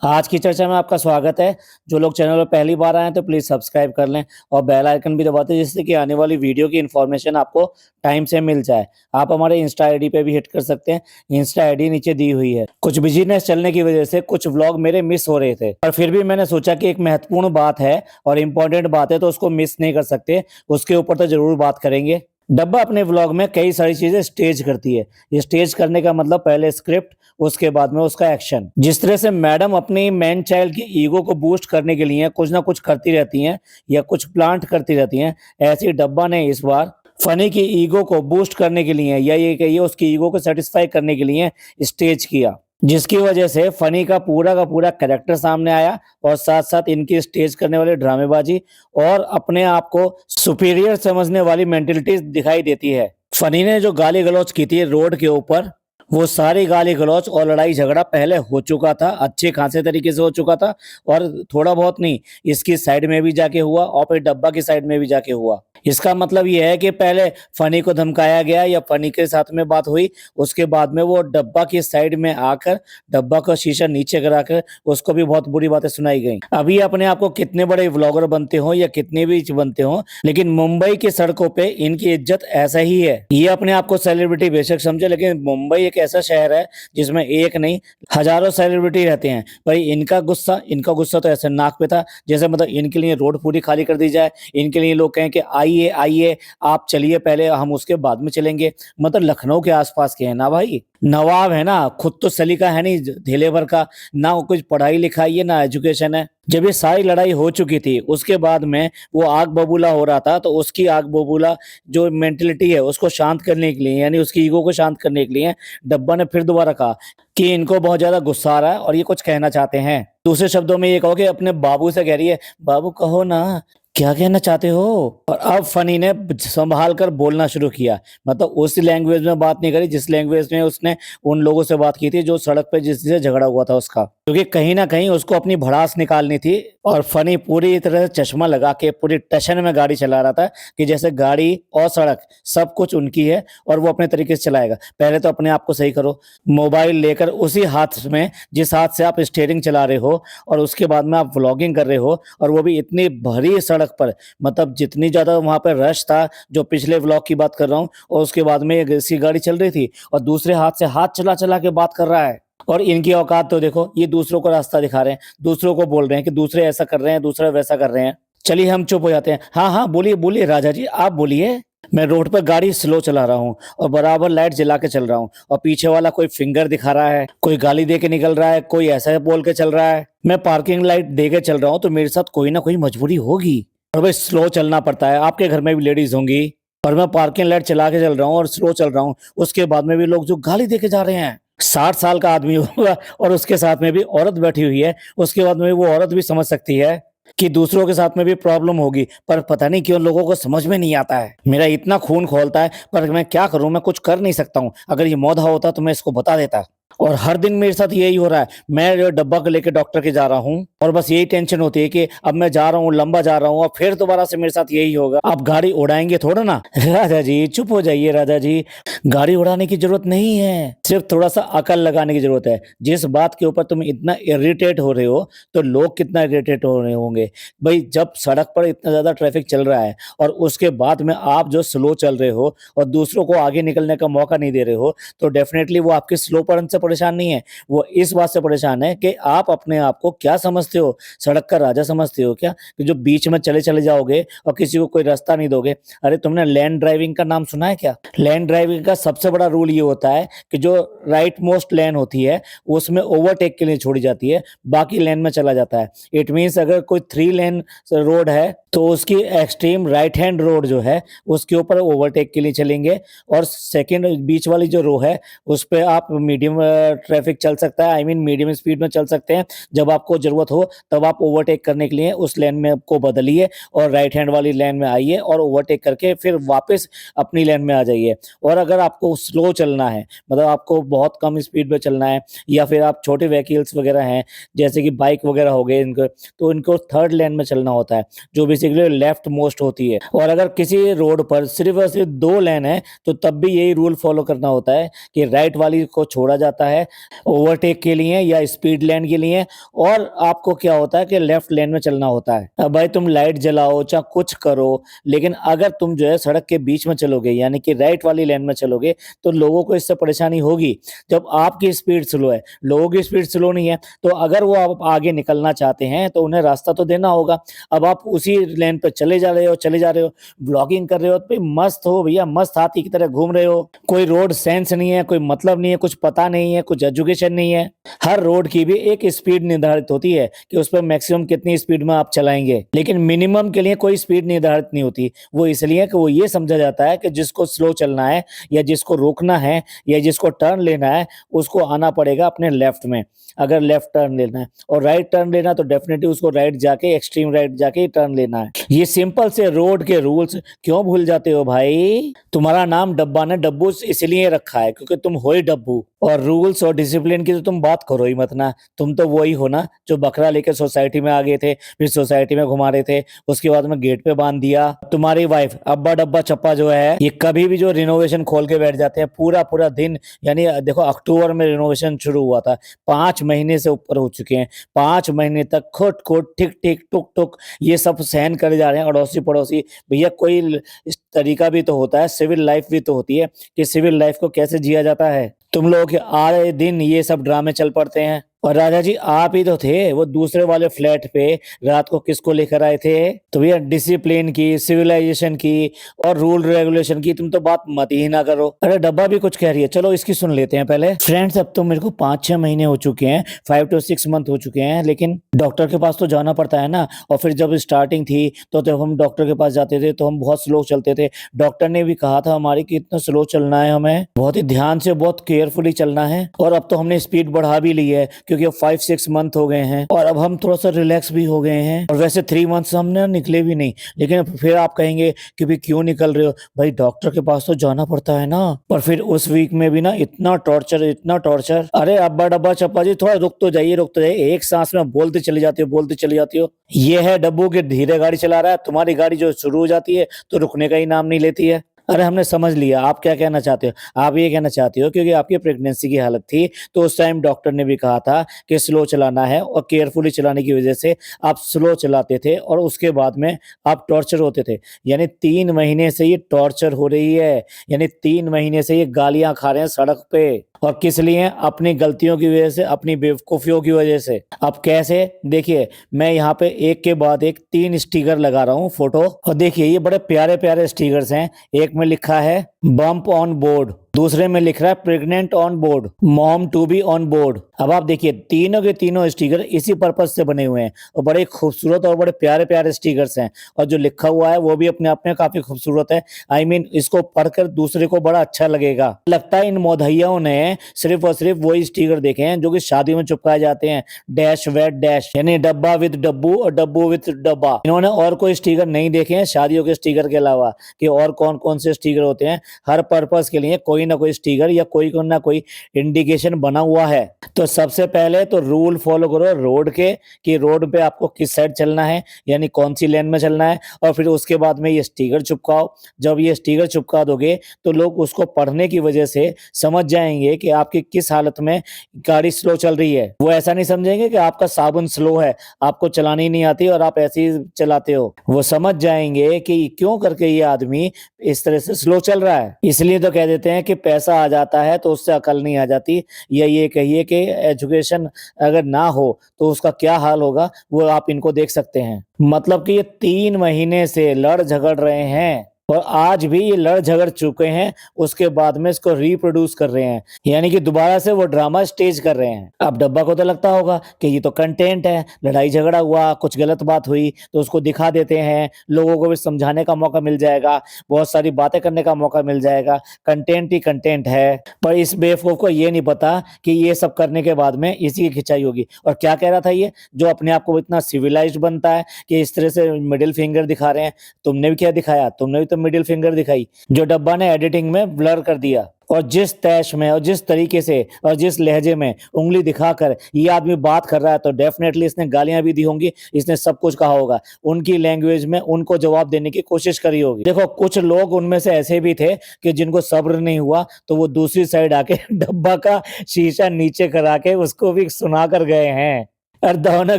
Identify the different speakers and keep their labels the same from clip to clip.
Speaker 1: आज की चर्चा में आपका स्वागत है। जो लोग चैनल पर पहली बार आए हैं तो प्लीज़ सब्सक्राइब कर लें और बेल आइकन भी दबा दें जिससे कि आने वाली वीडियो की इन्फॉर्मेशन आपको टाइम से मिल जाए। आप हमारे इंस्टा आईडी पे भी हिट कर सकते हैं। इंस्टा आईडी नीचे दी हुई है। कुछ बिज़ीनेस चलने की वजह से कुछ व्लॉग मेरे मिस हो रहे थे, पर फिर भी मैंने सोचा कि एक महत्वपूर्ण बात है और इम्पोर्टेंट बात है तो उसको मिस नहीं कर सकते। उसके ऊपर तो ज़रूर बात करेंगे। डब्बा अपने व्लॉग में कई सारी चीज़ें स्टेज करती है। ये स्टेज करने का मतलब पहले स्क्रिप्ट, उसके बाद में उसका एक्शन। जिस तरह से मैडम अपनी मैन चाइल्ड की ईगो को बूस्ट करने के लिए कुछ ना कुछ करती रहती हैं या कुछ प्लांट करती रहती हैं, ऐसे ही डब्बा ने इस बार फनी की ईगो को बूस्ट करने के लिए या ये कहिए उसकी ईगो को सेटिस्फाई करने के लिए स्टेज किया, जिसकी वजह से फनी का पूरा कैरेक्टर सामने आया और साथ-साथ इनकी स्टेज करने वाली ड्रामेबाजी और अपने आप को सुपीरियर समझने वाली मेंटालिटी दिखाई देती है। फनी ने जो गाली-गलौज की थी रोड के ऊपर, वो सारी गाली-गलौज और लड़ाई-झगड़ा पहले हो चुका था, अच्छे खासे तरीके से हो चुका था और थोड़ा बहुत नहीं, इसकी साइड में भी जाके हुआ और फिर डब्बा की साइड में भी जाके हुआ। इसका मतलब ये है कि पहले फनी को धमकाया गया या फनी के साथ में बात हुई, उसके बाद में वो डब्बा की साइड में आकर डब्बा का शीशा नीचे कराकर उसको भी बहुत बुरी बातें सुनाई गई। अभी अपने आप को कितने बड़े व्लॉगर बनते हो या कितने भी बनते हो, लेकिन मुंबई की सड़कों पे इनकी इज्जत ऐसा ही है। ये अपने आप को सेलिब्रिटी बेशक समझे, लेकिन मुंबई एक ऐसा शहर है जिसमें एक नहीं हजारों सेलिब्रिटी रहते हैं। भाई इनका गुस्सा तो ऐसे नाक पे था जैसे मतलब इनके लिए रोड पूरी खाली कर दी जाए। इनके लिए लोग कहें कि आइए आइए आप चलिए, पहले हम उसके बाद में चलेंगे। मतलब लखनऊ के आसपास के हैं ना भाई, नवाब है ना, खुद तो सलीका है नहीं धेले भर का, ना कुछ पढ़ाई लिखाई है ना एजुकेशन है। जब ये सारी लड़ाई हो चुकी थी उसके बाद में वो आग बबूला हो रहा था, तो उसकी आग बबूला जो मेंटेलिटी है उसको शांत करने के लिए, यानी उसकी ईगो को शांत करने के लिए डब्बा ने फिर दोबारा कहा कि इनको बहुत ज्यादा गुस्सा आ रहा है और ये कुछ कहना चाहते हैं। दूसरे शब्दों में ये कहो कि अपने बाबू से कह रही है, बाबू कहो ना क्या कहना चाहते हो। और अब फनी ने संभाल कर बोलना शुरू किया, मतलब उस लैंग्वेज में बात नहीं करी जिस लैंग्वेज में उसने उन लोगों से बात की थी जो सड़क पे जिससे झगड़ा हुआ था उसका, क्योंकि कहीं ना कहीं उसको अपनी भड़ास निकालनी थी। और फनी पूरी तरह से चश्मा लगा के पूरी टशन में गाड़ी चला रहा था कि जैसे गाड़ी और सड़क सब कुछ उनकी है और वो अपने तरीके से चलाएगा। पहले तो अपने आप को सही करो, मोबाइल लेकर उसी हाथ में जिस हाथ से आप स्टीयरिंग चला रहे हो और उसके बाद में आप व्लॉगिंग कर रहे हो, और वो भी इतनी भरी सड़क पर, मतलब जितनी ज्यादा वहां पर रश था, जो पिछले व्लॉग की बात कर रहा हूँ, और उसके बाद में ऐसी गाड़ी चल रही थी और दूसरे हाथ से हाथ चला चला के बात कर रहा है। और इनकी औकात तो देखो, ये दूसरों को रास्ता दिखा रहे हैं, दूसरों को बोल रहे हैं कि दूसरे ऐसा कर रहे हैं, दूसरे वैसा कर रहे हैं। चलिए हम चुप हो जाते हैं। हाँ हाँ बोलिए बोलिए राजा जी, आप बोलिए। मैं रोड पर गाड़ी स्लो चला रहा हूँ और बराबर लाइट जला के चल रहा हूँ, और पीछे वाला कोई फिंगर दिखा रहा है, कोई गाली दे के निकल रहा है, कोई ऐसा बोल के चल रहा है। मैं पार्किंग लाइट दे के चल रहा हूँ तो मेरे साथ कोई ना कोई मजबूरी होगी, और भाई स्लो चलना पड़ता है, आपके घर में भी लेडीज होंगी। और मैं पार्किंग लाइट चला के चल रहा हूँ और स्लो चल रहा हूँ, उसके बाद में भी लोग जो गाली दे के जा रहे हैं। 60 साल का आदमी होगा और उसके साथ में भी औरत बैठी हुई है, उसके बाद में वो औरत भी समझ सकती है कि दूसरों के साथ में भी प्रॉब्लम होगी, पर पता नहीं क्यों लोगों को समझ में नहीं आता है। मेरा इतना खून खोलता है, पर मैं क्या करूं, मैं कुछ कर नहीं सकता हूं। अगर ये मौधा होता तो मैं इसको बता देता। और हर दिन मेरे साथ यही हो रहा है। मैं जो डब्बा को लेकर डॉक्टर के जा रहा हूँ और बस यही टेंशन होती है कि अब मैं जा रहा हूँ, लंबा जा रहा हूँ और फिर दोबारा से मेरे साथ यही होगा। आप गाड़ी उड़ाएंगे थोड़ा ना। राजा जी चुप हो जाइए राजा जी, गाड़ी उड़ाने की जरूरत नहीं है, सिर्फ थोड़ा सा अकल लगाने की जरूरत है। जिस बात के ऊपर तुम इतना इरिटेट हो रहे हो तो लोग कितना इरिटेट हो रहे होंगे। भाई जब सड़क पर इतना ज्यादा ट्रैफिक चल रहा है और उसके बाद में आप जो स्लो चल रहे हो और दूसरों को आगे निकलने का मौका नहीं दे रहे हो, तो डेफिनेटली वो आपके स्लोपन से परेशान नहीं है, वो इस बात से परेशान है कि आप अपने आप को क्या समझते हो, सड़क का राजा समझते हो क्या, कि जो बीच में चले चले जाओगे और किसी को कोई रास्ता नहीं दोगे। अरे तुमने लैंड ड्राइविंग का नाम सुना है क्या? लैंड ड्राइविंग का सबसे बड़ा रूल ये होता है कि जो राइट मोस्ट लेन होती है उसमें ओवरटेक के लिए छोड़ी जाती है, बाकी लेन में चला जाता है। इट मीन्स अगर कोई 3 लेन रोड है तो उसकी एक्सट्रीम राइट हैंड रोड जो है उसके ऊपर ओवरटेक के लिए चलेंगे, और सेकंड बीच वाली जो रो है उस पे आप मीडियम ट्रैफिक चल सकता है, आई मीन मीडियम स्पीड में चल सकते हैं। जब आपको जरूरत हो तब आप ओवरटेक करने के लिए उस लेन में को बदलिए और राइट हैंड वाली लेन में आइए और ओवरटेक करके फिर वापस अपनी लेन में आ जाइए। और अगर आपको स्लो चलना है, मतलब आपको बहुत कम स्पीड में चलना है, या फिर आप छोटे व्हीकल्स वगैरह हैं जैसे कि बाइक वगैरह हो गए इनको, तो इनको थर्ड लेन में चलना होता है जो बेसिकली लेफ्ट मोस्ट होती है। और अगर किसी रोड पर सिर्फ और सिर्फ 2 लेन है तो तब भी यही रूल फॉलो करना होता है कि राइट वाली को छोड़ा जाता जाता है ओवरटेक के लिए या स्पीड लेन के लिए, और आपको क्या होता है कि लेफ्ट लेन में चलना होता है। अब भाई तुम लाइट जलाओ चाहे कुछ करो, लेकिन अगर तुम जो है सड़क के बीच में चलोगे यानी कि राइट वाली लेन में चलोगे तो लोगों को इससे परेशानी होगी। जब आपकी स्पीड स्लो है, लोगों की स्पीड स्लो नहीं है, तो अगर वो आप आगे निकलना चाहते हैं तो उन्हें रास्ता तो देना होगा। अब आप उसी लेन पे चले जा रहे हो, ब्लॉगिंग कर रहे हो, तो मस्त हो भैया, मस्त हाथी की तरह घूम रहे हो। कोई रोड सेंस नहीं है, कोई मतलब नहीं है, कुछ पता नहीं है, कुछ एजुकेशन नहीं है। हर रोड की भी एक स्पीड निर्धारित होती है कि उस पर मैक्सिमम कितनी स्पीड में आप चलाएंगे, लेकिन मिनिमम के लिए कोई स्पीड निर्धारित नहीं होती। वो इसलिए कि वो ये समझा जाता है कि जिसको स्लो चलना है या जिसको रोकना है या जिसको टर्न लेना है, उसको आना पड़ेगा अपने लेफ्ट में। अगर लेफ्ट टर्न लेना है और राइट टर्न लेना है तो डेफिनेटली उसको राइट जाके, एक्सट्रीम राइट जाके ही टर्न लेना है। ये सिंपल से रोड के रूल्स क्यों भूल जाते हो भाई? तुम्हारा नाम डब्बा ने डब्बू इसलिए रखा है क्योंकि तुम हो ही डब्बू। और रूल्स और डिसिप्लिन की तो तुम बात करो ही मत ना। तुम तो वही हो ना जो बकरा लेकर सोसाइटी में आ गए थे, फिर सोसाइटी में घुमा रहे थे, उसके बाद में गेट पे बांध दिया। तुम्हारी वाइफ अब्बा डब्बा चप्पा जो है, ये कभी भी जो रिनोवेशन खोल के बैठ जाते हैं पूरा पूरा दिन। यानी देखो अक्टूबर में रिनोवेशन शुरू हुआ था, 5 महीने से ऊपर हो चुके हैं। 5 महीने तक खुट खुट टिक टिक टुक टुक ये सब सहन करे जा रहे हैं अड़ोसी पड़ोसी। भैया कोई इस तरीका भी तो होता है, सिविल लाइफ भी तो होती है कि सिविल लाइफ को कैसे जिया जाता है। तुम लोग के आए दिन ये सब ड्रामे चल पड़ते हैं। और राजा जी आप ही तो थे वो दूसरे वाले फ्लैट पे रात को किसको लेकर आए थे? तो भैया डिसिप्लिन की, सिविलाइजेशन की और रूल रेगुलेशन की तुम तो बात मत ही ना करो। अरे डब्बा भी कुछ कह रही है, चलो इसकी सुन लेते हैं पहले। फ्रेंड्स अब तो मेरे को 5-6 महीने हो चुके हैं, 5 to 6 मंथ हो चुके हैं, लेकिन डॉक्टर के पास तो जाना पड़ता है ना। और फिर जब स्टार्टिंग थी तो जब हम डॉक्टर के पास जाते थे तो हम बहुत स्लो चलते थे। डॉक्टर ने भी कहा था हमारी कि इतना स्लो चलना है, हमें बहुत ही ध्यान से बहुत केयरफुली चलना है। और अब तो हमने स्पीड बढ़ा भी ली है क्योंकि 5-6 मंथ हो गए हैं और अब हम थोड़ा सा रिलैक्स भी हो गए हैं। और वैसे 3 मंथ से हमने निकले भी नहीं, लेकिन फिर आप कहेंगे कि भाई क्यों निकल रहे हो? भाई डॉक्टर के पास तो जाना पड़ता है ना। पर फिर उस वीक में भी ना इतना टॉर्चर, इतना टॉर्चर। अरे अब्बा डब्बा चप्पा जी थोड़ा रुक तो जाइए, रुक तो जाइए। एक सांस में बोलते चली जाती हो, बोलते चली जाती हो। ये है डब्बू के धीरे गाड़ी चला रहा है, तुम्हारी गाड़ी जो शुरू हो जाती है तो रुकने का ही नाम नहीं लेती है। अरे हमने समझ लिया आप क्या कहना चाहते हो। आप ये कहना चाहते हो क्योंकि आपकी प्रेगनेंसी की हालत थी तो उस टाइम डॉक्टर ने भी कहा था कि स्लो चलाना है और केयरफुली चलाने की वजह से आप स्लो चलाते थे और उसके बाद में आप टॉर्चर होते थे। यानी 3 महीने से ये टॉर्चर हो रही है, यानी 3 महीने से ये गालियां खा रहे हैं सड़क पे। और किस लिए? अपनी गलतियों की वजह से, अपनी बेवकूफियों की वजह से। अब कैसे? देखिए मैं यहाँ पे एक के बाद एक 3 स्टिकर लगा रहा हूँ फोटो, और देखिए ये बड़े प्यारे प्यारे स्टिकर्स हैं। एक में लिखा है बम्प ऑन बोर्ड, दूसरे में लिख रहा है pregnant on board, mom to be on board. अब आप देखिए तीनों के तीनों स्टिकर इसी पर्पज से बने हुए हैं और बड़े खूबसूरत और बड़े प्यारे प्यारे स्टिकर्स हैं। और जो लिखा हुआ है वो भी अपने आप में काफी खूबसूरत है। आई मीन इसको पढ़कर दूसरे को बड़ा अच्छा लगेगा। लगता है इन मोधैयाओं ने सिर्फ और सिर्फ वही स्टिकर देखे हैं जो कि शादी में चिपकाए जाते हैं, डैश वेट डैश, यानी डब्बा विद डब्बू और डब्बू विद डब्बा। इन्होंने और कोई स्टिकर नहीं देखे हैं शादियों के स्टिकर के अलावा कि और कौन कौन से स्टिकर होते हैं। हर पर्पज के लिए कोई ना कोई स्टिकर या कोई ना कोई इंडिकेशन बना हुआ है। तो सबसे पहले तो रूल फॉलो करो रोड के कि रोड पे आपको किस साइड चलना है, यानी कौन सी लेन में चलना है। और फिर उसके बाद में ये स्टिकर चिपकाओ। जब ये स्टिकर चिपका दोगे तो लोग उसको पढ़ने की वजह से समझ जाएंगे कि आपकी किस हालत में गाड़ी स्लो चल रही है। वो ऐसा नहीं समझेंगे कि आपका साबुन स्लो है, आपको चलानी नहीं आती और आप ऐसे ही चलाते हो। वो समझ जाएंगे कि क्यों करके ये आदमी इस तरह से स्लो चल रहा है। इसलिए तो कह देते हैं कि पैसा आ जाता है तो उससे अकल नहीं आ जाती। या ये कहिए कि एजुकेशन अगर ना हो तो उसका क्या हाल होगा, वो आप इनको देख सकते हैं। मतलब कि ये 3 महीने से लड़ झगड़ रहे हैं और आज भी ये लड़ झगड़ चुके हैं, उसके बाद में इसको रिप्रोड्यूस कर रहे हैं, यानी कि दोबारा से वो ड्रामा स्टेज कर रहे हैं। अब डब्बा को तो लगता होगा कि ये तो कंटेंट है, लड़ाई झगड़ा हुआ, कुछ गलत बात हुई तो उसको दिखा देते हैं, लोगों को भी समझाने का मौका मिल जाएगा, बहुत सारी बातें करने का मौका मिल जाएगा, कंटेंट ही कंटेंट है। पर इस बेवकूफ को ये नहीं पता कि ये सब करने के बाद में इसी की खिंचाई होगी। और क्या कह रहा था ये जो अपने आप को इतना सिविलाइज्ड बनता है कि इस तरह से मिडिल फिंगर दिखा रहे हैं। तुमने भी क्या दिखाया? तुमने भी मिडिल फिंगर दिखाई जो डब्बा ने एडिटिंग में ब्लर कर दिया। और जिस तैश में और जिस तरीके से और जिस लहजे में उंगली दिखाकर ये आदमी बात कर रहा है, तो डेफिनेटली इसने गालियां भी दी होंगी, इसने सब कुछ कहा होगा, उनकी लैंग्वेज में उनको जवाब देने की कोशिश करी होगी। देखो कुछ लोग उनमें से ऐसे भी थे कि जिनको सब्र नहीं हुआ तो वो दूसरी साइड आके डब्बा का शीशा नीचे करा के उसको भी सुना कर गए हैं। और दोनों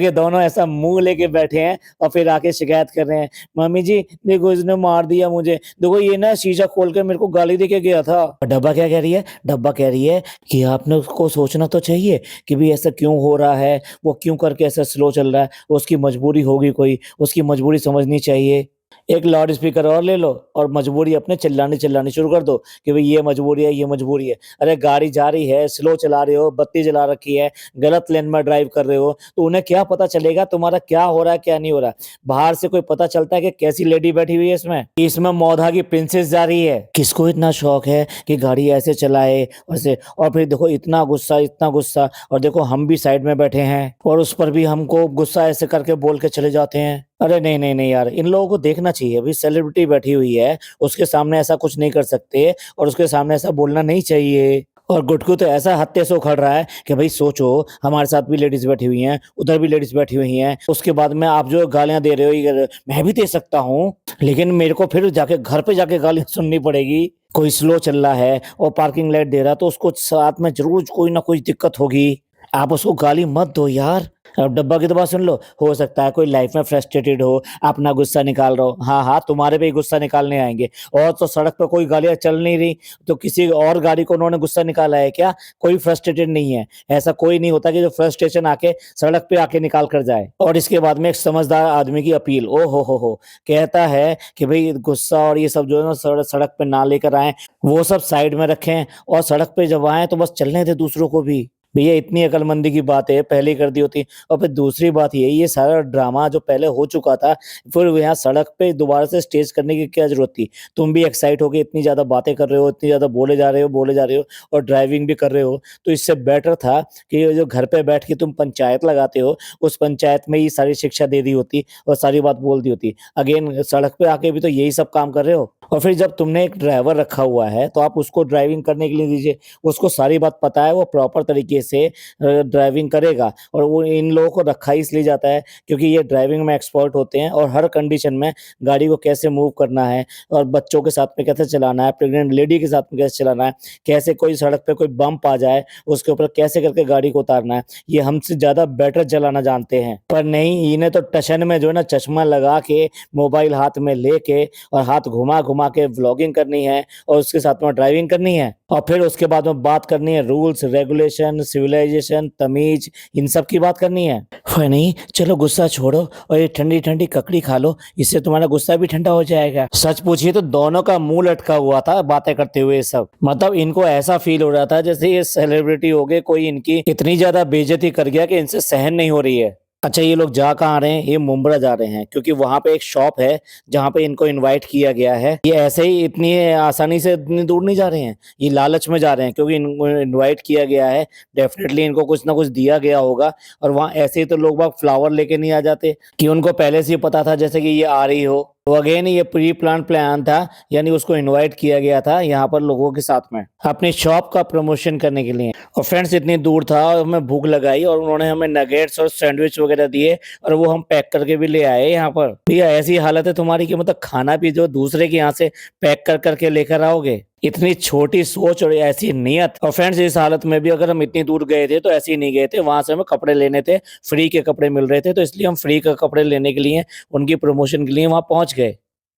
Speaker 1: के दोनों ऐसा मुंह लेके बैठे हैं और फिर आके शिकायत कर रहे हैं, मम्मी जी देखो इसने मार दिया मुझे, देखो ये ना शीशा खोल के मेरे को गाली दे के गया था। और डब्बा क्या कह रही है, डब्बा कह रही है कि आपने उसको सोचना तो चाहिए कि भाई ऐसा क्यों हो रहा है, वो क्यों करके ऐसा स्लो चल रहा है, उसकी मजबूरी होगी कोई, उसकी मजबूरी समझनी चाहिए। एक लाउड स्पीकर और ले लो और मजबूरी अपने चिल्लानी शुरू कर दो कि भाई ये मजबूरी है, ये मजबूरी है। अरे गाड़ी जा रही है, स्लो चला रहे हो, बत्ती जला रखी है, गलत लेन में ड्राइव कर रहे हो, तो उन्हें क्या पता चलेगा तुम्हारा क्या हो रहा है, क्या नहीं हो रहा है। बाहर से कोई पता चलता है कि कैसी लेडी बैठी हुई है इसमें मौधा की प्रिंसेस जा रही है। किसको इतना शौक है कि गाड़ी ऐसे चलाए वैसे, और फिर देखो इतना गुस्सा, और देखो हम भी साइड में बैठे हैं और उस पर भी हमको गुस्सा ऐसे करके बोल के चले जाते हैं। अरे नहीं यार, इन लोगों को देखना चाहिए, अभी सेलिब्रिटी बैठी हुई है, उसके सामने ऐसा कुछ नहीं कर सकते और उसके सामने ऐसा बोलना नहीं चाहिए। और गुटकू तो ऐसा हत्थे से उखड़ रहा है कि भाई सोचो हमारे साथ भी लेडीज बैठी हुई हैं, उधर भी लेडीज बैठी हुई हैं, उसके बाद में आप जो गालियां दे रहे हो ये मैं भी दे सकता हूँ, लेकिन मेरे को फिर जाके घर पे जाके गालियां सुननी पड़ेगी। कोई स्लो चल रहा है और पार्किंग लाइट दे रहा है तो उसको साथ में जरूर कोई ना कोई दिक्कत होगी, आप उसको गाली मत दो यार। अब डब्बा की तो बात सुन लो, हो सकता है कोई लाइफ में फ्रस्ट्रेटेड हो, अपना गुस्सा निकाल रहा हो, हाँ तुम्हारे पे ही गुस्सा निकालने आएंगे। और तो सड़क पे कोई गाड़ियां चल नहीं रही तो किसी और गाड़ी को उन्होंने गुस्सा निकाला है क्या? कोई फ्रस्ट्रेटेड नहीं है, ऐसा कोई नहीं होता कि जो फ्रस्ट्रेशन आके सड़क पे आके निकाल कर जाए। और इसके बाद में एक समझदार आदमी की अपील, ओ हो, कहता है कि भाई गुस्सा और ये सब जो है ना सड़क पे ना लेकर आए, वो सब साइड में रखें और सड़क पे जब आए तो बस चलने दे दूसरों को भी। भैया इतनी अकलमंदी की बात है पहले ही कर दी होती। और फिर दूसरी बात ये सारा ड्रामा जो पहले हो चुका था, फिर यहाँ सड़क पे दोबारा से स्टेज करने की क्या जरूरत थी? तुम भी एक्साइट होके इतनी ज्यादा बातें कर रहे हो, इतनी ज्यादा बोले जा रहे हो और ड्राइविंग भी कर रहे हो, तो इससे बेटर था कि ये जो घर पे बैठ के तुम पंचायत लगाते हो, उस पंचायत में ही सारी शिक्षा दे दी होती और सारी बात बोल दी होती। अगेन सड़क पे आके भी तो यही सब काम कर रहे हो। और फिर जब तुमने एक ड्राइवर रखा हुआ है तो आप उसको ड्राइविंग करने के लिए दीजिए, उसको सारी बात पता है, वो प्रॉपर तरीके से ड्राइविंग करेगा। और वो इन लोगों को रखा ही इसलिए जाता है क्योंकि ये ड्राइविंग में एक्सपर्ट होते हैं और हर कंडीशन में गाड़ी को कैसे मूव करना है और बच्चों के साथ में कैसे चलाना है, प्रेग्नेंट लेडी के साथ में कैसे चलाना है, कैसे कोई सड़क पे कोई बम्प आ जाए उसके ऊपर कैसे करके गाड़ी को उतारना है, ये हमसे ज्यादा बेटर चलाना जानते हैं। पर नहीं, इन्हें तो टशन में जो है ना चश्मा लगा के, मोबाइल हाथ में लेके और हाथ घुमा घुमा के व्लॉगिंग करनी है और उसके साथ में ड्राइविंग करनी है और फिर उसके बाद में बात करनी है रूल्स रेगुलेशन सिविलाइजेशन तमीज, इन सब की बात करनी है। फनी चलो गुस्सा छोड़ो और ये ठंडी ठंडी ककड़ी खा लो, इससे तुम्हारा गुस्सा भी ठंडा हो जाएगा। सच पूछिए तो दोनों का मुंह लटका हुआ था बातें करते हुए सब, मतलब इनको ऐसा फील हो रहा था जैसे ये सेलिब्रिटी हो गए, कोई इनकी इतनी ज्यादा बेइज्जती कर गया कि इनसे सहन नहीं हो रही है। अच्छा ये लोग जा कहाँ रहे हैं? ये मुंब्रा जा रहे हैं क्योंकि वहां पे एक शॉप है जहाँ पे इनको इनवाइट किया गया है। ये ऐसे ही इतनी आसानी से इतनी दूर नहीं जा रहे हैं, ये लालच में जा रहे हैं क्योंकि इनको इनवाइट किया गया है, डेफिनेटली इनको कुछ ना कुछ दिया गया होगा। और वहाँ ऐसे ही तो लोग बाग फ्लावर लेके नहीं आ जाते कि उनको पहले से ही पता था जैसे कि ये आ रही हो। तो अगेन ये प्री प्लान था, यानी उसको इनवाइट किया गया था यहाँ पर लोगों के साथ में अपनी शॉप का प्रमोशन करने के लिए। और फ्रेंड्स इतनी दूर था और हमें भूख लगाई और उन्होंने हमें नगेट्स और सैंडविच वगैरह दिए और वो हम पैक करके भी ले आए यहाँ पर। भैया ऐसी हालत है तुम्हारी कि मतलब खाना भी जो दूसरे के यहाँ से पैक कर करके लेकर आओगे, इतनी छोटी सोच और ऐसी नियत। और फ्रेंड्स इस हालत में भी अगर हम इतनी दूर गए थे तो ऐसे ही नहीं गए थे, वहां से हमें कपड़े लेने थे, फ्री के कपड़े मिल रहे थे, तो इसलिए हम फ्री के कपड़े लेने के लिए उनकी प्रमोशन के लिए वहां पहुंच गए।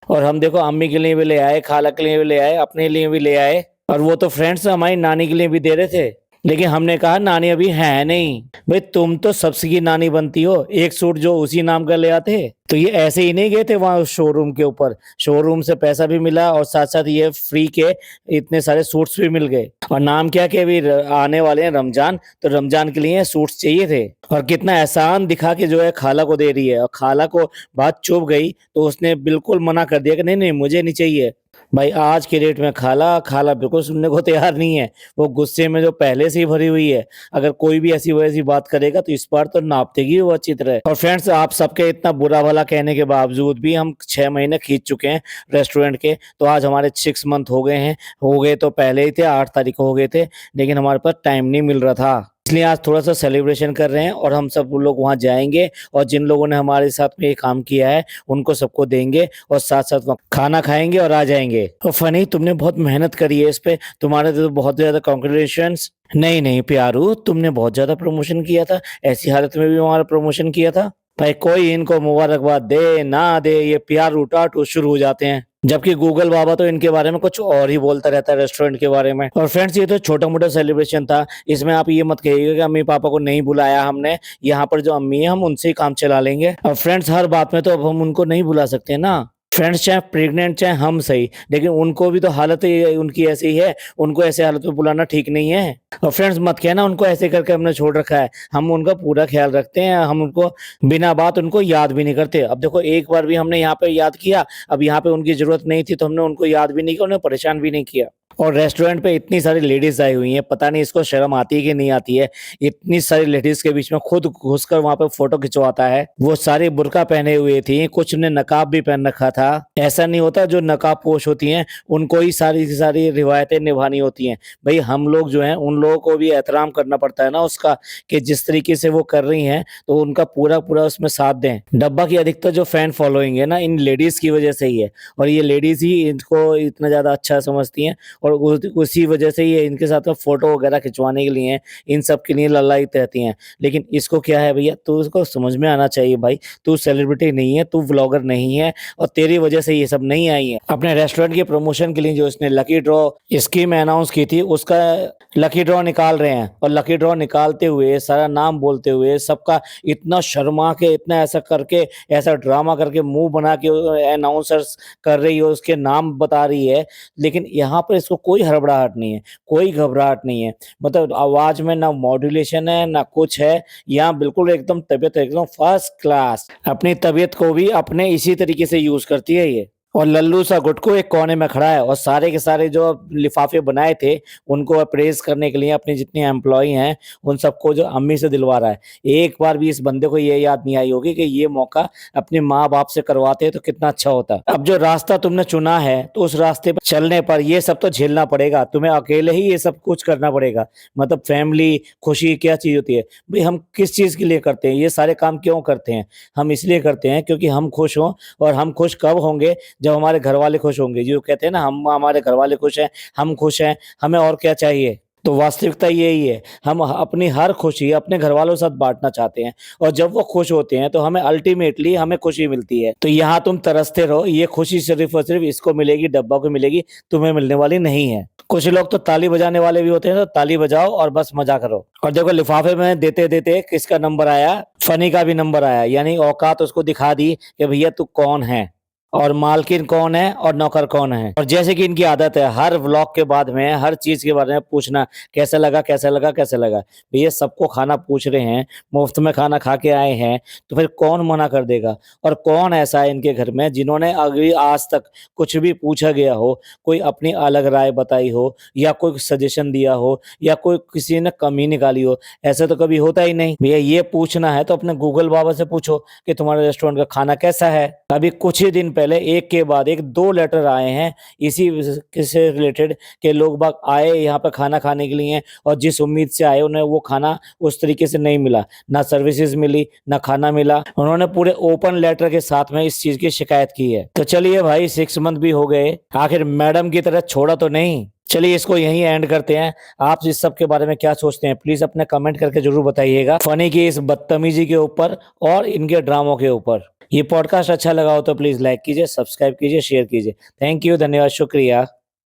Speaker 1: और हम देखो अम्मी के लिए भी ले आए, खाला के लिए भी ले आए, अपने लिए भी ले आए, और वो तो फ्रेंड्स हमारी नानी के लिए भी दे रहे थे। लेकिन हमने कहा नानी अभी है नहीं। भाई तुम तो सबकी नानी बनती हो, एक सूट जो उसी नाम का ले आते। तो ये ऐसे ही नहीं गए थे वहां शोरूम के ऊपर, शोरूम से पैसा भी मिला और साथ साथ ये फ्री के इतने सारे सूट्स भी मिल गए। और नाम क्या कि अभी आने वाले हैं रमजान, तो रमजान के लिए सूट्स चाहिए थे। और कितना एहसान दिखा के जो है खाला को दे रही है, और खाला को बात चुभ गई तो उसने बिल्कुल मना कर दिया कि नहीं नहीं मुझे नहीं चाहिए। भाई आज के डेट में खाला, खाला बिल्कुल सुनने को तैयार नहीं है। वो गुस्से में जो पहले से ही भरी हुई है। अगर कोई भी ऐसी वैसी बात करेगा तो इस बार तो नाप देगी वो अच्छी तरह। और फ्रेंड्स, आप सबके इतना बुरा भला कहने के बावजूद भी हम 6 महीने खींच चुके हैं रेस्टोरेंट के। तो आज हमारे 6 मंथ हो गए हैं। हो गए तो पहले ही थे, 8 तारीख को हो गए थे, लेकिन हमारे पास टाइम नहीं मिल रहा था। इसलिए आज थोड़ा-सा सेलिब्रेशन कर रहे हैं और हम सब लोग वहाँ जाएँगे और जिन लोगों ने हमारे साथ में ये काम किया है, उनको सबको देंगे और साथ-साथ वहाँ खाना खाएँगे और आ जाएँगे। और फनी, तुमने बहुत मेहनत करी है इस पे, तुम्हारे तो बहुत ज़्यादा कांग्रेचुलेशंस। नहीं, नहीं प्यारू, तुमने बहुत ज़्यादा प्रमोशन किया था, ऐसी हालत में भी हमारा प्रमोशन किया था। भाई कोई इनको मुबारकबाद दे, ना दे, ये प्यार-उटाट शुरू हो जाते हैं। जबकि गूगल बाबा तो इनके बारे में कुछ और ही बोलता रहता है रेस्टोरेंट के बारे में। और फ्रेंड्स, ये तो छोटा-मोटा सेलिब्रेशन था। इसमें आप ये मत कहिएगा कि अम्मी-पापा को नहीं बुलाया हमने। यहाँ पर जो अम्मी है, हम उनसे ही काम चला लेंगे। और फ्रेंड्स, हर बात में तो अब हम उनको नहीं बुला सकते ना। फ्रेंड्स, चाहे प्रेग्नेंट चाहे हम सही, लेकिन उनको भी तो हालत ही उनकी ऐसी ही है। उनको ऐसे हालत में बुलाना ठीक नहीं है। और फ्रेंड्स, मत कहना उनको ऐसे करके हमने छोड़ रखा है। हम उनका पूरा ख्याल रखते हैं। हम उनको बिना बात उनको याद भी नहीं करते। अब देखो, एक बार भी हमने यहाँ पे याद किया, अब यहाँ पे उनकी ज़रूरत नहीं थी तो हमने उनको याद भी नहीं किया, उन्हें परेशान भी नहीं किया। और रेस्टोरेंट पे इतनी सारी लेडीज़ आई हुई हैं, पता नहीं इसको शर्म आती है कि नहीं आती है। इतनी सारी लेडीज़ के बीच में खुद घुसकर वहाँ पे फ़ोटो खिंचवाता है। वो सारी बुर्का पहने हुए थी, कुछ ने नकाब भी पहन रखा था। ऐसा नहीं होता, जो नकाबपोश होती हैं, उनको ही सारी की सारी रिवायतें निभानी होती हैं। भई हम लोग जो हैं, उन लोगों को भी एहतराम करना पड़ता है ना उसका, कि जिस तरीके से वो कर रही हैं, तो उनका पूरा-पूरा उसमें साथ दें। डब्बा की अधिकतर जो फैन फॉलोइंग है ना, इन लेडीज़ की वजह से ही है और ये लेडीज़ ही इनको इतना ज़्यादा अच्छा समझती हैं और उसी वजह से ये इनके साथ में फ़ोटो वगैरह खिंचवाने के लिए, इन सब के लिए ललायित रहती हैं। लेकिन इसको क्या है भैया, तू इसको समझ में आना चाहिए भाई, तू सेलिब्रिटी नहीं है, तू व्लॉगर नहीं है और तेरी वजह से ये सब नहीं आई है। अपने रेस्टोरेंट के प्रमोशन के लिए जो इसने लकी ड्रॉ स्कीम अनाउंस की थी, उसका लकी ड्रॉ निकाल रहे हैं और लकी ड्रॉ निकालते हुए, सारा नाम बोलते हुए, सबका इतना शर्मा के, इतना ऐसा करके, ऐसा ड्रामा करके, मुँह बना के अनाउंसर्स कर रही है, उसके नाम बता रही है। लेकिन यहाँ पर इसको कोई हड़बड़ाहट नहीं है, कोई घबराहट नहीं है। मतलब आवाज़ में ना मॉड्यूलेशन है, ना कुछ है। यहाँ बिल्कुल एकदम तबीयत एकदम फर्स्ट क्लास। अपनी तबीयत को भी अपने इसी तरीके से यूज़ करती है ये। और लल्लू सा गुटकू एक कोने में खड़ा है और सारे के सारे जो लिफ़ाफ़े बनाए थे, उनको अप्रेज़ करने के लिए अपने जितने एम्प्लॉयी हैं, उन सबको जो अम्मी से दिलवा रहा है। एक बार भी इस बंदे को ये याद नहीं आई होगी कि ये मौका अपने माँ-बाप से करवाते तो कितना अच्छा होता। अब जो रास्ता तुमने चुना है, तो उस रास्ते पर चलने पर ये सब तो झेलना पड़ेगा। तुम्हें अकेले ही ये सब कुछ करना पड़ेगा। मतलब फैमिली, खुशी क्या चीज़ होती है? भई हम किस चीज़ के लिए करते हैं? ये सारे काम क्यों करते हैं? हम इसलिए करते हैं क्योंकि हम खुश हों और हम खुश कब होंगे? जब हमारे घरवाले खुश होंगे। जो कहते हैं ना, हम हमारे घरवाले खुश हैं, हम खुश हैं, हमें और क्या चाहिए? तो वास्तविकता यही है, हम अपनी हर खुशी अपने घरवालों के साथ बाँटना चाहते हैं और जब वो खुश होते हैं तो हमें अल्टीमेटली हमें खुशी मिलती है। तो यहाँ तुम तरसते रहो, ये खुशी सिर्फ़ और सिर्फ़ इसको मिलेगी, डब्बा को मिलेगी, तुम्हें मिलने वाली नहीं है। कुछ लोग तो ताली बजाने वाले भी होते हैं, तो ताली बजाओ और बस मज़ा करो। और देखो, लिफ़ाफ़े में देते-देते किसका नंबर आया? फनी का भी नंबर आया, यानी औकात उसको दिखा दी कि भैया तू कौन है? और मालकिन कौन है और नौकर कौन है। और जैसे कि इनकी आदत है, हर व्लॉग के बाद में हर चीज़ के बारे में पूछना, कैसा लगा, कैसा लगा, कैसा लगा? भैया सबको खाना पूछ रहे हैं, मुफ्त में खाना खा के आए हैं, तो फिर कौन मना कर देगा? और कौन ऐसा है इनके घर में जिन्होंने अभी आज तक कुछ भी पूछा गया हो, कोई अपनी अलग राय बताई हो या कोई सजेशन दिया हो या कोई किसी ने कमी निकाली हो? ऐसा तो कभी होता ही नहीं। भैया ये पूछना है तो अपने गूगल बाबा से पूछो कि तुम्हारे रेस्टोरेंट का खाना कैसा है? अभी कुछ ही दिन पहले एक के बाद एक 2 लेटर आए हैं इसी से रिलेटेड, कि लोग बाग आए यहाँ पे खाना खाने के लिए और जिस उम्मीद से आए उन्हें वो खाना उस तरीके से नहीं मिला। ना सर्विसेज़ मिली, ना खाना मिला। उन्होंने पूरे ओपन लेटर के साथ में इस चीज़ की शिकायत की है। तो चलिए भाई, 6 मंथ भी हो गए, आखिर मैडम की तरह छोड़ा तो नहीं। चलिए इसको यहीं एंड करते हैं। आप इस सब के बारे में क्या सोचते हैं? प्लीज़ अपने कमेंट करके ज़रूर बताइएगा। फनी की इस बदतमीज़ी के ऊपर और इनके ड्रामों के ऊपर। ये पॉडकास्ट अच्छा लगा हो तो प्लीज़ लाइक कीजिए, सब्सक्राइब कीजिए, शेयर कीजिए। थैंक यू, धन्यवाद, शुक्रिया।